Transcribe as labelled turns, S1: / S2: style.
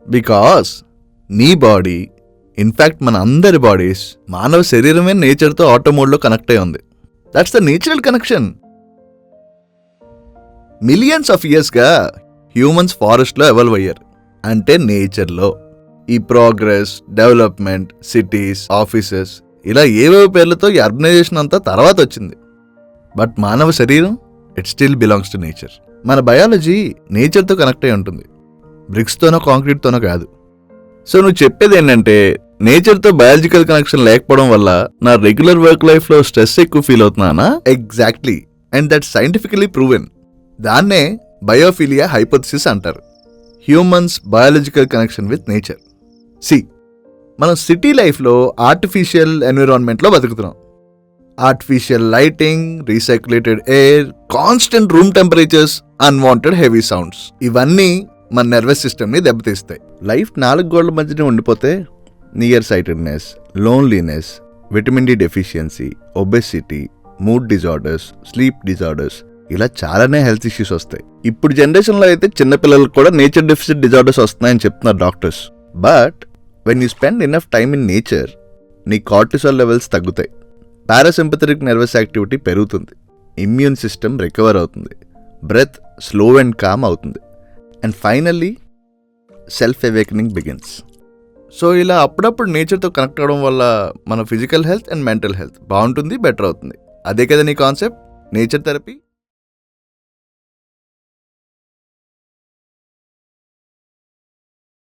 S1: Because నీ body, in fact మన అందరి బాడీస్, మానవ శరీరమే నేచర్తో ఆటో మోడ్లో కనెక్ట్ అయి ఉంది. That's the natural connection. Millions of ఇయర్స్గా హ్యూమన్స్ ఫారెస్ట్లో ఎవాల్వ్ అయ్యారు. అంటే నేచర్లో. ఈ ప్రోగ్రెస్, డెవలప్మెంట్, సిటీస్, ఆఫీసెస్ ఇలా ఏవేవో పేర్లతో ఈ అర్బనైజేషన్ అంతా తర్వాత వచ్చింది. బట్ మానవ శరీరం it still belongs to nature. మన బయాలజీ నేచర్తో కనెక్ట్ అయి ఉంటుంది, బ్రిక్స్తోనో కాంక్రీట్తోనో కాదు. సో నువ్వు చెప్పేది ఏంటంటే నేచర్తో బయాలజికల్ కనెక్షన్ లేకపోవడం వల్ల నా రెగ్యులర్ వర్క్ లైఫ్లో స్ట్రెస్ ఎక్కువ ఫీల్ అవుతున్నానా? Exactly. And that scientifically proven. దాన్నే బయోఫిలియా హైపోథిసిస్ అంటారు. Humans biological connection with nature. See, మనం సిటీ లైఫ్లో ఆర్టిఫిషియల్ ఎన్విరాన్మెంట్లో బతుకుతున్నాం. Artificial lighting, recirculated air, constant room temperatures, unwanted heavy sounds ఇవన్నీ మన నర్వస్ సిస్టమ్ని దెబ్బతీస్తాయి. లైఫ్ 4 గోడల మధ్యనే ఉండిపోతే near sightedness, loneliness, vitamin D deficiency, obesity, mood disorders, sleep disorders ఇలా చాలానే హెల్త్ ఇష్యూస్ వస్తాయి. ఇప్పుడు జనరేషన్లో అయితే చిన్నపిల్లలకు కూడా నేచర్ డెఫిసిట్ డిజార్డర్స్ వస్తున్నాయని చెప్తున్నారు doctors. But when you spend enough time in nature, నీ కార్టిసాల్ లెవెల్స్ తగ్గుతాయి, పారాసింపథెటిక్ నర్వస్ యాక్టివిటీ పెరుగుతుంది, ఇమ్యూన్ సిస్టమ్ రికవర్ అవుతుంది, బ్రెత్ స్లో అండ్ కామ్ అవుతుంది, and finally self awakening begins. So ఇలా అప్పుడప్పుడు నేచర్తో కనెక్ట్ అవ్వడం వల్ల మన physical health and mental health బాగుంటుంది, బెటర్ అవుతుంది. అదే కదా నీ కాన్సెప్ట్, నేచర్ థెరపీ.